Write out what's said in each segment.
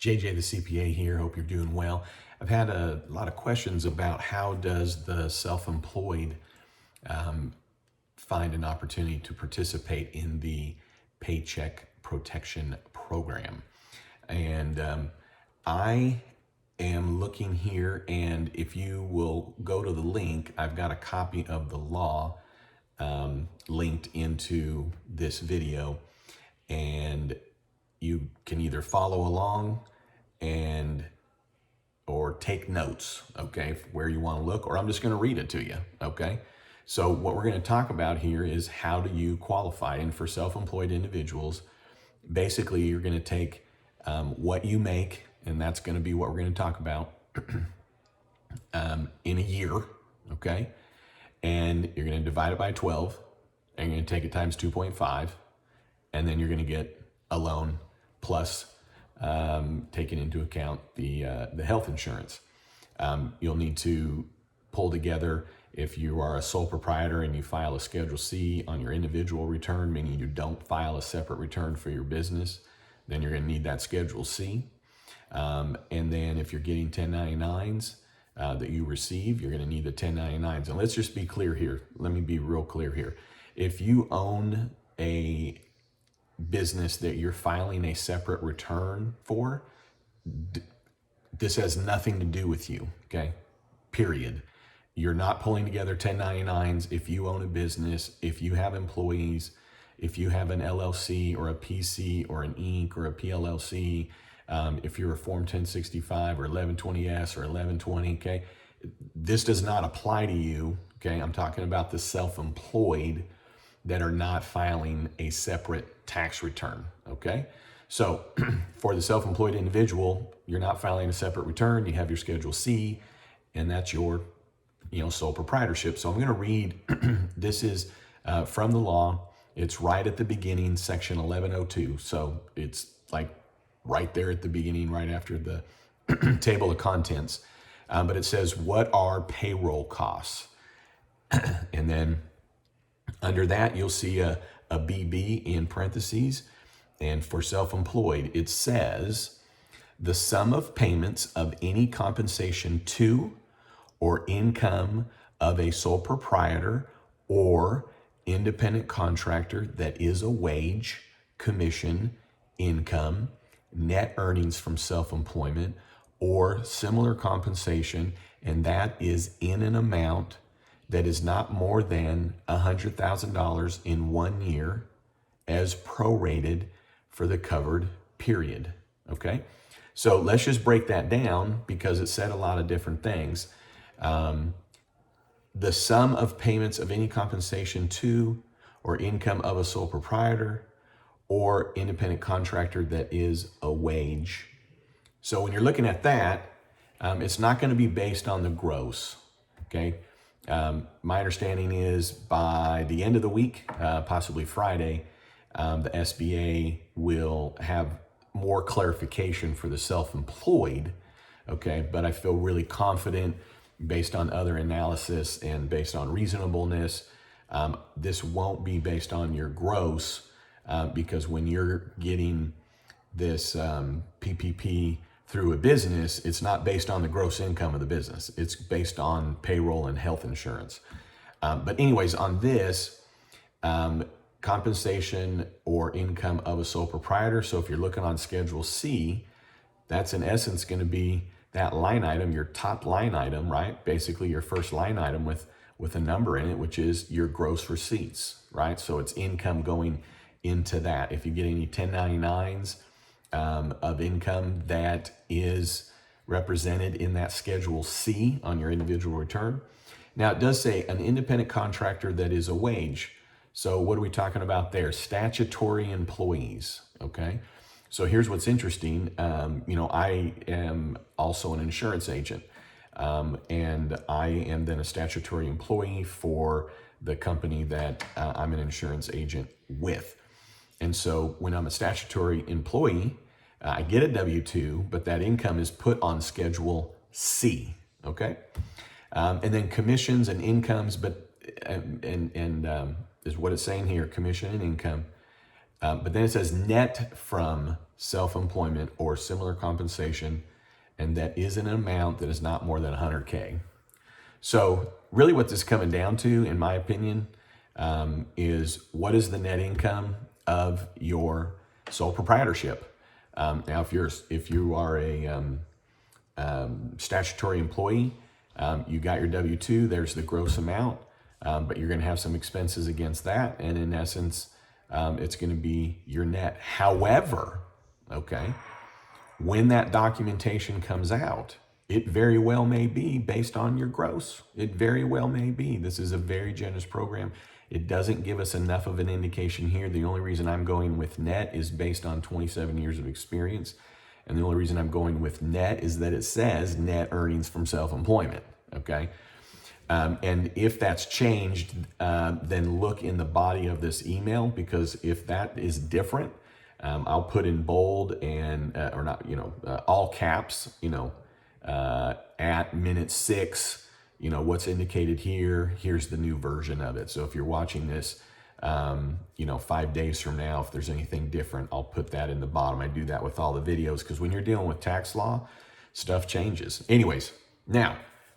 JJ the CPA here. Hope you're doing well. I've had a lot of questions about how does the self-employed find an opportunity to participate in the Paycheck Protection Program. And I am looking here, and if you will go to the link, I've got a copy of the law linked into this video, and you can either follow along or take notes, okay, where you want to look, or I'm just going to read it to you, okay? So what we're going to talk about here is how do you qualify. And for self-employed individuals, basically you're going to take what you make, and that's going to be what we're going to talk about in a year, okay? And you're going to divide it by 12, and you're going to take it times 2.5, and then you're going to get a loan plus taking into account the health insurance. You'll need to pull together, if you are a sole proprietor and you file a Schedule C on your individual return, meaning you don't file a separate return for your business, then you're going to need that Schedule C. And then if you're getting 1099s that you receive, you're going to need the 1099s. And let's just be clear here. Let me be real clear here. If you own a business that you're filing a separate return for, this has nothing to do with you, okay? Period. You're not pulling together 1099s if you own a business, if you have employees, if you have an LLC or a PC or an Inc. or a PLLC, if you're a Form 1065 or 1120S or 1120, okay? This does not apply to you, okay? I'm talking about the self-employed that are not filing a separate tax return, okay? So for the self-employed individual, you're not filing a separate return, you have your Schedule C, and that's your sole proprietorship. So I'm gonna read, this is from the law. It's right at the beginning, section 1102. So it's like right there at the beginning, right after the table of contents. But it says, what are payroll costs? And then under that, you'll see a BB in parentheses. And for self-employed, it says, the sum of payments of any compensation to or income of a sole proprietor or independent contractor that is a wage, commission, income, net earnings from self-employment, or similar compensation, and that is in an amount that is not more than $100,000 in 1 year as prorated for the covered period, okay? So let's just break that down because it said a lot of different things. The sum of payments of any compensation to or income of a sole proprietor or independent contractor that is a wage. So when you're looking at that, it's not going to be based on the gross, okay? My understanding is by the end of the week, possibly Friday, the SBA will have more clarification for the self-employed, okay? But I feel really confident based on other analysis and based on reasonableness. This won't be based on your gross because when you're getting this PPP through a business, it's not based on the gross income of the business. It's based on payroll and health insurance. But anyways, on this, compensation or income of a sole proprietor. So if you're looking on Schedule C, that's in essence going to be that line item, your top line item, right? Basically your first line item with a number in it, which is your gross receipts, right? So it's income going into that. If you get any 1099s of income that is represented in that Schedule C on your individual return. Now it does say an independent contractor that is a wage. So what are we talking about there? Statutory employees, okay? So here's what's interesting. I am also an insurance agent, and I am then a statutory employee for the company that I'm an insurance agent with. And so when I'm a statutory employee, I get a W-2, but that income is put on Schedule C, okay? And then commissions and incomes, but is what it's saying here, commission and income. But then it says net from self-employment or similar compensation, and that is an amount that is not more than 100K. So really what this is coming down to, in my opinion, is what is the net income of your sole proprietorship? Now, if you are a statutory employee, you got your W-2, there's the gross amount, but you're going to have some expenses against that. And in essence, it's going to be your net. However, okay, when that documentation comes out, it very well may be based on your gross. It very well may be. This is a very generous program. It doesn't give us enough of an indication here. The only reason I'm going with net is based on 27 years of experience. And the only reason I'm going with net is that it says net earnings from self-employment, okay? And if that's changed, then look in the body of this email, because if that is different, I'll put in bold and, or not, all caps, at minute 6, what's indicated here, here's the new version of it. So if you're watching this, 5 days from now, if there's anything different, I'll put that in the bottom. I do that with all the videos because when you're dealing with tax law, stuff changes. Anyways, now,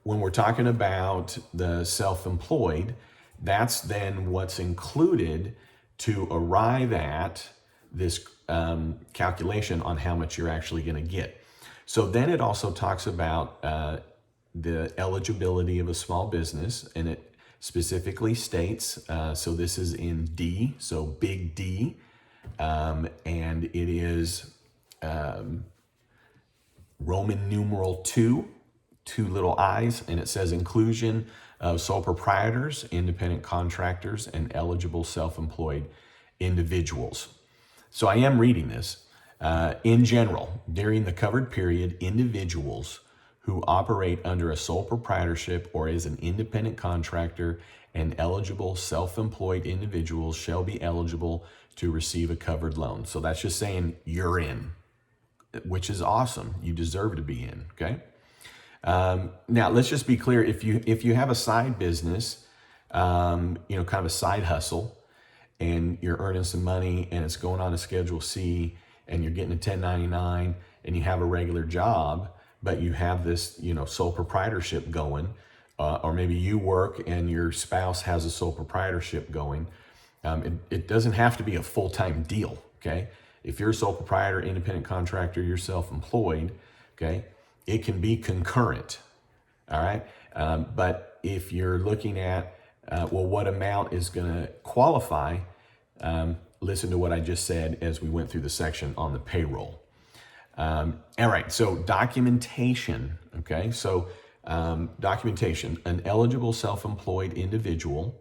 when we're talking about the self-employed, that's then what's included to arrive at this calculation on how much you're actually going to get. So then it also talks about the eligibility of a small business, and it specifically states, so this is in D, so big D, and it is Roman numeral 2, 2 little i's, and it says inclusion of sole proprietors, independent contractors, and eligible self-employed individuals. So I am reading this. In general, during the covered period, individuals who operate under a sole proprietorship or as an independent contractor and eligible self-employed individuals shall be eligible to receive a covered loan. So that's just saying you're in, which is awesome. You deserve to be in, okay? Now, let's just be clear. If you have a side business, kind of a side hustle, and you're earning some money and it's going on a Schedule C and you're getting a 1099 and you have a regular job, but you have this, sole proprietorship going, or maybe you work and your spouse has a sole proprietorship going. It doesn't have to be a full-time deal, okay? If you're a sole proprietor, independent contractor, you're self-employed, okay? It can be concurrent, all right? But if you're looking at, what amount is going to qualify, listen to what I just said as we went through the section on the payroll. All right, so documentation, okay? So documentation, an eligible self-employed individual,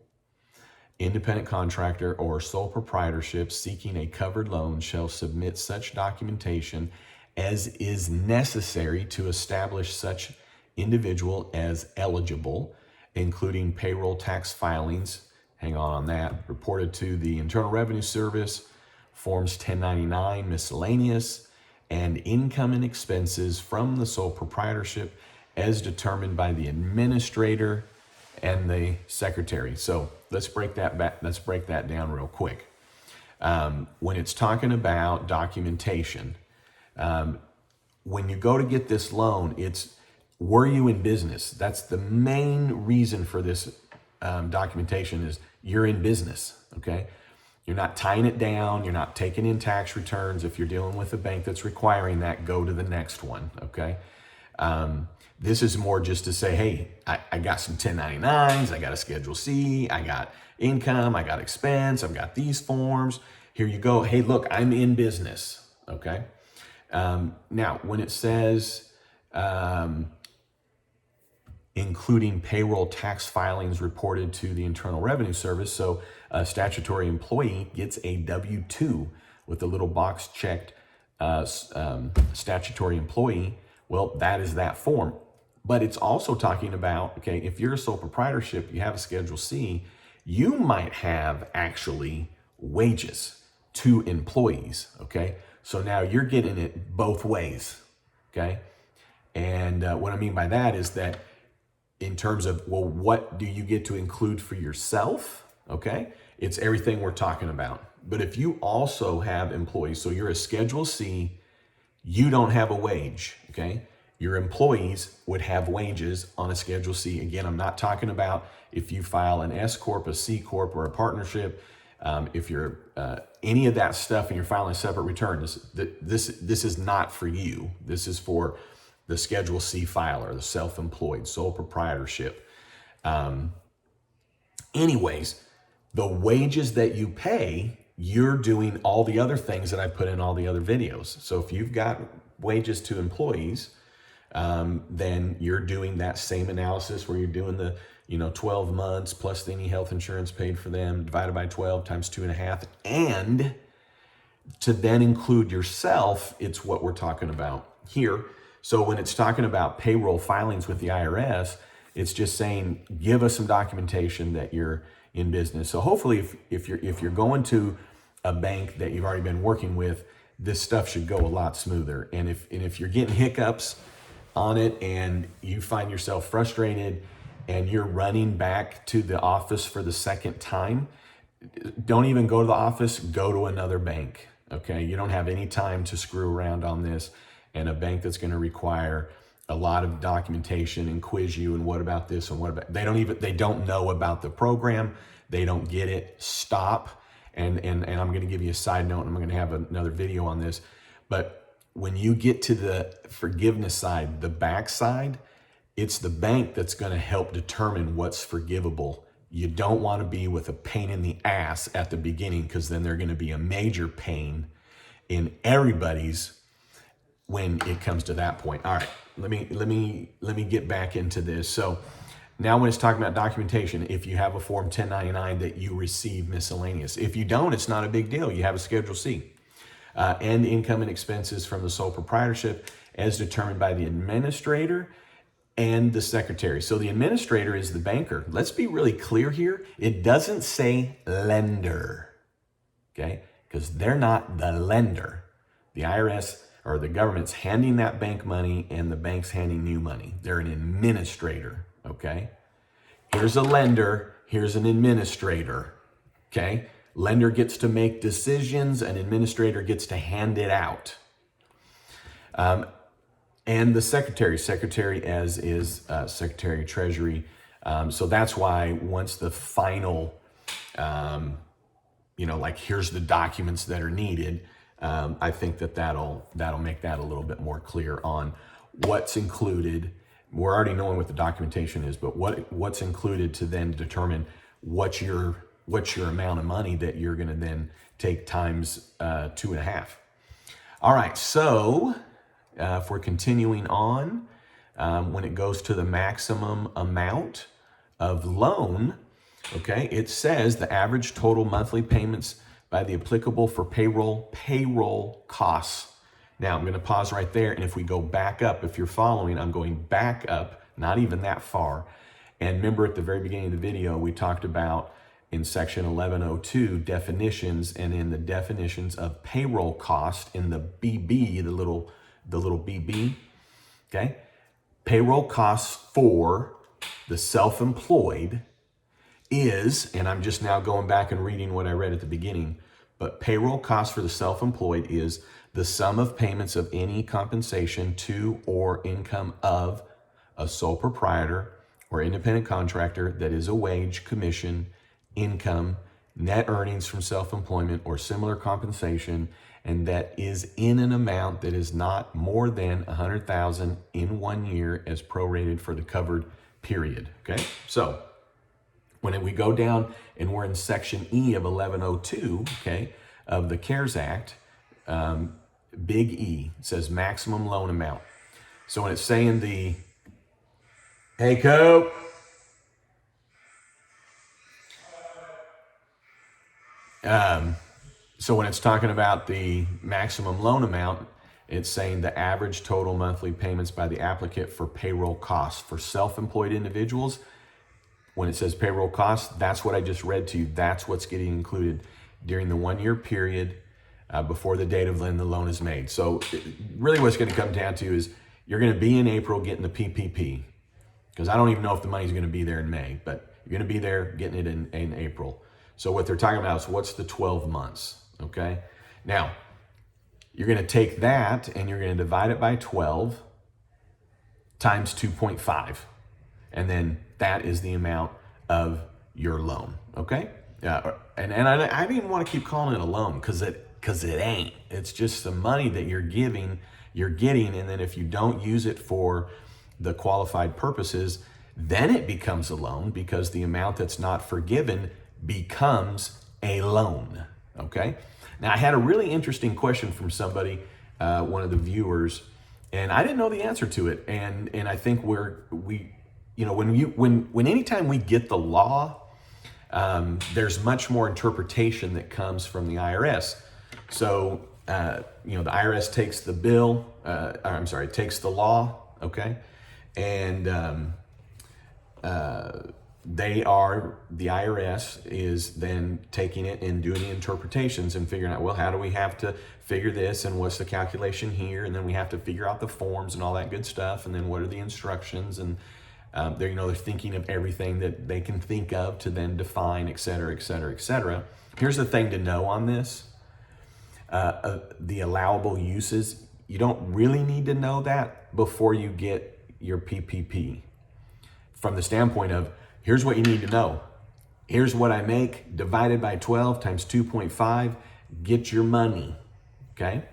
independent contractor, or sole proprietorship seeking a covered loan shall submit such documentation as is necessary to establish such individual as eligible, including payroll tax filings, hang on that, reported to the Internal Revenue Service, Forms 1099 miscellaneous, and income and expenses from the sole proprietorship as determined by the administrator and the secretary. So let's break that down real quick. When it's talking about documentation, when you go to get this loan, it's, were you in business? That's the main reason for this documentation, is you're in business, okay? You're not tying it down. You're not taking in tax returns. If you're dealing with a bank that's requiring that, go to the next one, okay? This is more just to say, hey, I got some 1099s. I got a Schedule C. I got income. I got expense. I've got these forms. Here you go. Hey, look, I'm in business, okay? Now, when it says including payroll tax filings reported to the Internal Revenue Service, so a statutory employee gets a W-2 with the little box checked statutory employee. Well, that is that form. But it's also talking about, okay, if you're a sole proprietorship, you have a Schedule C, you might have actually wages to employees, okay? So now you're getting it both ways, okay? And what I mean by that is that in terms of, well, what do you get to include for yourself, okay? It's everything we're talking about. But if you also have employees, so you're a Schedule C, you don't have a wage, okay? Your employees would have wages on a Schedule C. Again, I'm not talking about if you file an S Corp, a C Corp, or a partnership. If you're any of that stuff and you're filing a separate return, this is not for you. This is for the Schedule C filer, the self-employed, sole proprietorship. Anyways, the wages that you pay, you're doing all the other things that I put in all the other videos. So if you've got wages to employees, then you're doing that same analysis where you're doing the 12 months plus any health insurance paid for them divided by 12 times 2.5. And to then include yourself, it's what we're talking about here. So when it's talking about payroll filings with the IRS, it's just saying, give us some documentation that you're in business. So hopefully if you're going to a bank that you've already been working with, this stuff should go a lot smoother. And if you're getting hiccups on it and you find yourself frustrated and you're running back to the office for the second time, don't even go to the office, go to another bank, okay? You don't have any time to screw around on this. And a bank that's gonna require a lot of documentation and quiz you and what about this and what about, they don't know about the program, they don't get it, stop. And I'm gonna give you a side note, and I'm gonna have another video on this, but when you get to the forgiveness side, the back side, it's the bank that's gonna help determine what's forgivable. You don't wanna be with a pain in the ass at the beginning, because then they're gonna be a major pain in everybody's when it comes to that point. All right, let me get back into this. So now when it's talking about documentation, if you have a Form 1099 that you receive miscellaneous. If you don't, it's not a big deal. You have a Schedule C. And income and expenses from the sole proprietorship as determined by the administrator and the secretary. So the administrator is the banker. Let's be really clear here. It doesn't say lender, okay? Because they're not the lender. The IRS or the government's handing that bank money and the bank's handing you money. They're an administrator, okay? Here's a lender, here's an administrator, okay? Lender gets to make decisions, an administrator gets to hand it out. And the secretary as is Secretary of Treasury. So that's why once the final, like here's the documents that are needed, I think that'll make that a little bit more clear on what's included. We're already knowing what the documentation is, but what's included to then determine what's your amount of money that you're going to then take times 2.5. All right, so if we're continuing on, when it goes to the maximum amount of loan, okay, it says the average total monthly payments by the applicable for payroll costs. Now I'm going to pause right there, and if we go back up, if you're following, I'm going back up, not even that far. And remember at the very beginning of the video, we talked about in section 1102 definitions, and in the definitions of payroll cost in the BB, the little BB, okay? Payroll costs for the self-employed is, and I'm just now going back and reading what I read at the beginning, but payroll costs for the self-employed is the sum of payments of any compensation to or income of a sole proprietor or independent contractor that is a wage, commission, income, net earnings from self-employment or similar compensation, and that is in an amount that is not more than $100,000 in 1 year as prorated for the covered period, okay? So when we go down and we're in section E of 1102, okay, of the CARES Act, big E, it says maximum loan amount. So when it's saying hey, Cope. So when it's talking about the maximum loan amount, it's saying the average total monthly payments by the applicant for payroll costs for self-employed individuals. When it says payroll costs, that's what I just read to you. That's what's getting included during the 1 year period before the date of when the loan is made. So really what's going to come down to is you're going to be in April getting the PPP, because I don't even know if the money's going to be there in May, but you're going to be there getting it in April. So what they're talking about is what's the 12 months, okay? Now, you're going to take that and you're going to divide it by 12 times 2.5. And then that is the amount of your loan, okay? And I didn't want to keep calling it a loan because it ain't. It's just the money that you're getting, and then if you don't use it for the qualified purposes, then it becomes a loan because the amount that's not forgiven becomes a loan, okay? Now, I had a really interesting question from somebody, one of the viewers, and I didn't know the answer to it. And I think when anytime we get the law, there's much more interpretation that comes from the IRS. So, the IRS takes the bill, takes the law, okay? And the IRS is then taking it and doing the interpretations and figuring out, well, how do we have to figure this and what's the calculation here? And then we have to figure out the forms and all that good stuff. And then what are the instructions? And they're thinking of everything that they can think of to then define, et cetera, et cetera, et cetera. Here's the thing to know on this. The allowable uses, you don't really need to know that before you get your PPP. From the standpoint of, here's what you need to know. Here's what I make divided by 12 times 2.5, get your money, okay?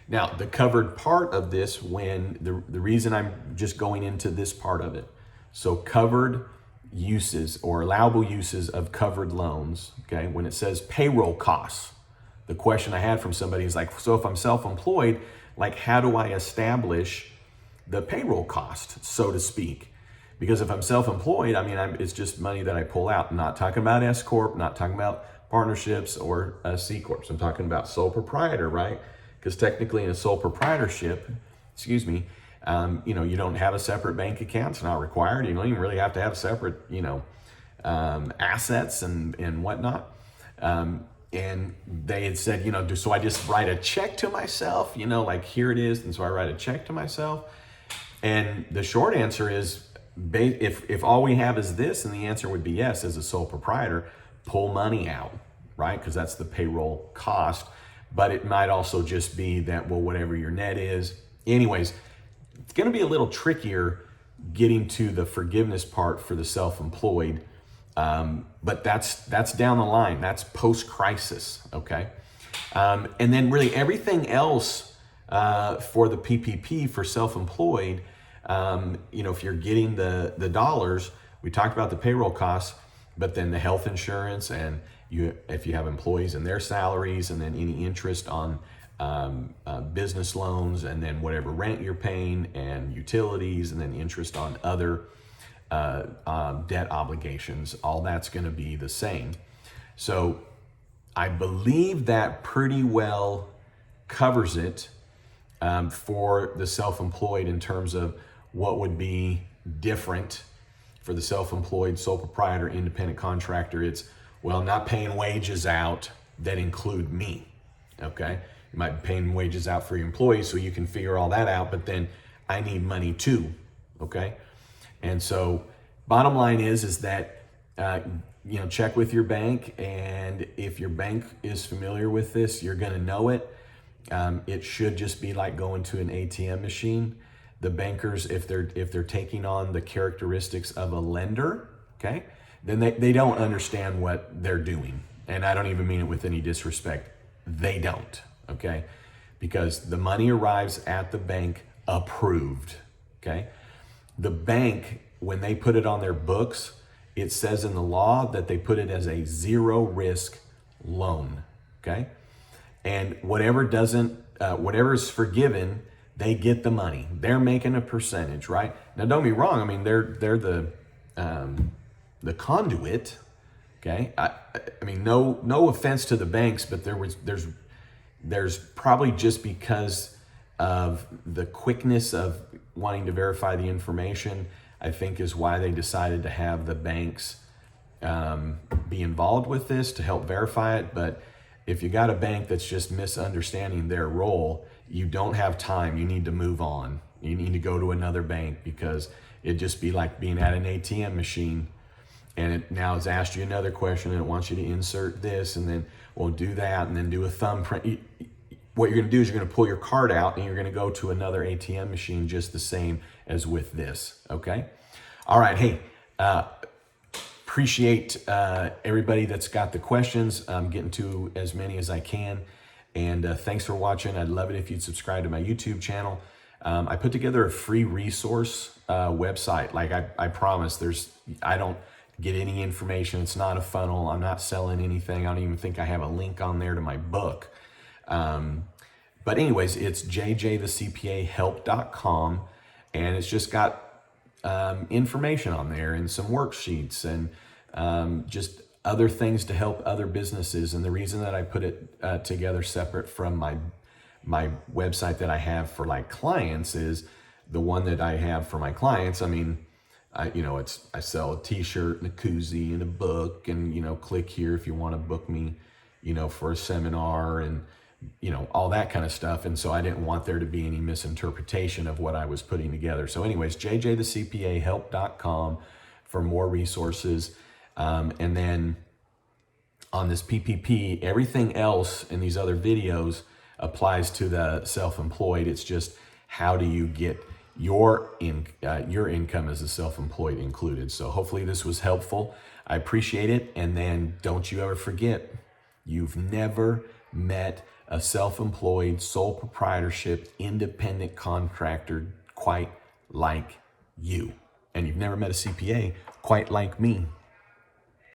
Now, the covered part of this, when the reason I'm just going into this part of it, so covered uses or allowable uses of covered loans, okay? When it says payroll costs, the question I had from somebody is like, so if I'm self-employed, like how do I establish the payroll cost, so to speak? Because if I'm self-employed, it's just money that I pull out. I'm not talking about S Corp, not talking about partnerships or C Corps. I'm talking about sole proprietor, right? Because technically in a sole proprietorship, you don't have a separate bank account. It's not required. You don't even really have to have separate, assets and whatnot. And they had said, so I just write a check to myself, like here it is. And so I write a check to myself. And the short answer is, if all we have is this, and the answer would be yes, as a sole proprietor, pull money out, right? Because that's the payroll cost. But it might also just be that, well, whatever your net is. Anyways, it's going to be a little trickier getting to the forgiveness part for the self-employed. But that's down the line. That's post-crisis, okay? And then really everything else for the PPP for self-employed, if you're getting the dollars, we talked about the payroll costs, but then the health insurance and if you have employees and their salaries, and then any interest on business loans, and then whatever rent you're paying and utilities, and then interest on other debt obligations, all that's going to be the same. So I believe that pretty well covers it for the self-employed in terms of what would be different for the self-employed, sole proprietor, independent contractor. It's, well, not paying wages out that include me, okay? You might be paying wages out for your employees, so you can figure all that out, but then I need money too, okay? And so bottom line is that, check with your bank, and if your bank is familiar with this, you're gonna know it. It should just be like going to an ATM machine. The bankers, if they're taking on the characteristics of a lender, okay, then they don't understand what they're doing. And I don't even mean it with any disrespect. They don't, okay? Because the money arrives at the bank approved, okay? The bank, when they put it on their books, it says in the law that they put it as a zero risk loan, okay? And whatever is forgiven, they get the money. They're making a percentage, right? Now, don't be wrong. They're the conduit, okay? No offense to the banks, but there's probably just because of the quickness of wanting to verify the information, I think is why they decided to have the banks be involved with this to help verify it. But if you got a bank that's just misunderstanding their role, you don't have time. You need to move on. You need to go to another bank, because it'd just be like being at an ATM machine and it now has asked you another question, and it wants you to insert this, and then we'll do that, and then do a thumbprint. What you're going to do is you're going to pull your card out, and you're going to go to another ATM machine just the same as with this. Okay. All right. Hey, appreciate everybody that's got the questions. I'm getting to as many as I can. And thanks for watching. I'd love it if you'd subscribe to my YouTube channel. I put together a free resource website. Like I promise, I don't get any information. It's not a funnel. I'm not selling anything. I don't even think I have a link on there to my book. But anyways, it's jjthecpahelp.com, and it's just got information on there and some worksheets and just other things to help other businesses. And the reason that I put it together separate from my website that I have for like clients is the one that I have for my clients. I mean, I sell a t-shirt and a koozie and a book, and, click here if you want to book me, for a seminar and, all that kind of stuff. And so I didn't want there to be any misinterpretation of what I was putting together. So anyways, jjthecpahelp.com for more resources. And then on this PPP, everything else in these other videos applies to the self-employed. It's just how do you get your income as a self-employed included. So hopefully this was helpful. I appreciate it. And then don't you ever forget, you've never met a self-employed, sole proprietorship, independent contractor quite like you. And you've never met a CPA quite like me.